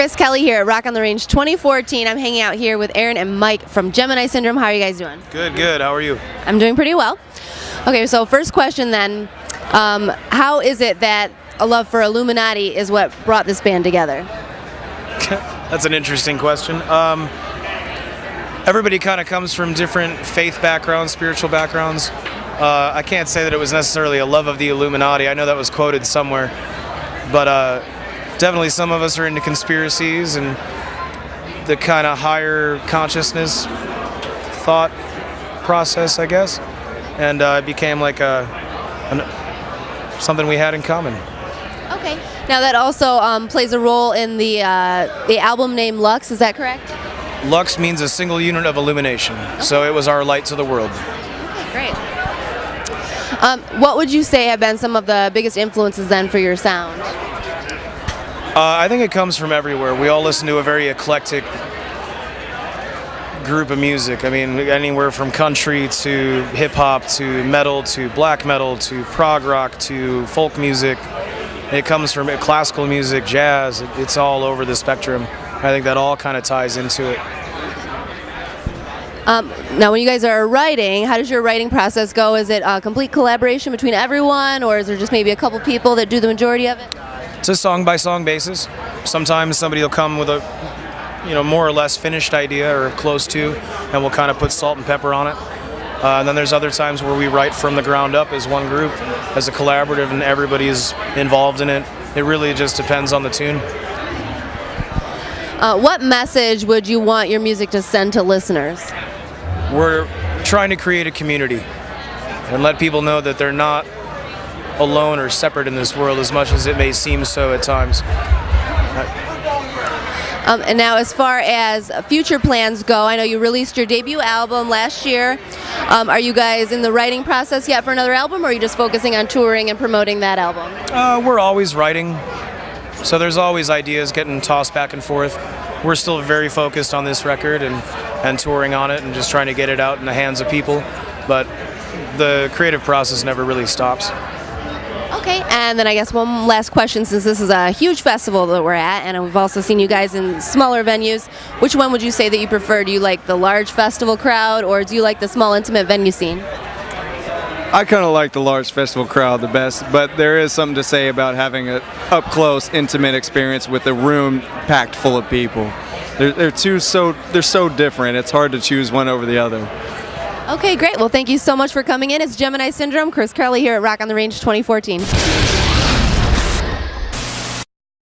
Kris Kelly here at Rock on the Range 2014. I'm hanging out here with Aaron and Mike from Gemini Syndrome. How are you guys doing? Good, good. How are you? I'm doing pretty well. Okay, so first question then. How is it that a love for Illuminati is what brought this band together? That's an interesting question. Everybody kind of comes from different faith backgrounds, spiritual backgrounds. I can't say that it was necessarily a love of the Illuminati. I know that was quoted somewhere. But definitely some of us are into conspiracies and the kind of higher consciousness thought process, I guess. And it became like something we had in common. Okay. Now that also plays a role in the album name Lux, is that correct? Lux means a single unit of illumination. Okay. So it was our light to the world. Okay, great. What would you say have been some of the biggest influences then for your sound? I think it comes from everywhere. We all listen to a very eclectic group of music. I mean, anywhere from country to hip-hop to metal to black metal to prog rock to folk music. It comes from classical music, jazz. It's all over the spectrum. I think that all kind of ties into it. Now, when you guys are writing, how does your writing process go? Is it a complete collaboration between everyone, or is there just maybe a couple people that do the majority of it? It's a song-by-song basis. Sometimes somebody will come with a, more or less finished idea or close to, and we'll kind of put salt and pepper on it. And then there's other times where we write from the ground up as one group, as a collaborative, and everybody is involved in it. It really just depends on the tune. What message would you want your music to send to listeners? We're trying to create a community and let people know that they're not alone or separate in this world, as much as it may seem so at times. And now, as far as future plans go, I know you released your debut album last year. Are you guys in the writing process yet for another album, or are you just focusing on touring and promoting that album? We're always writing, so there's always ideas getting tossed back and forth. We're still very focused on this record and touring on it and just trying to get it out in the hands of people, but the creative process never really stops. Okay, and then I guess one last question, since this is a huge festival that we're at, and we've also seen you guys in smaller venues, which one would you say that you prefer? Do you like the large festival crowd, or do you like the small, intimate venue scene? I kind of like the large festival crowd the best, but there is something to say about having an up-close, intimate experience with a room packed full of people. They're so different. It's hard to choose one over the other. Okay, great. Well, thank you so much for coming in. It's Gemini Syndrome. Kris Kelly here at Rock on the Range 2014.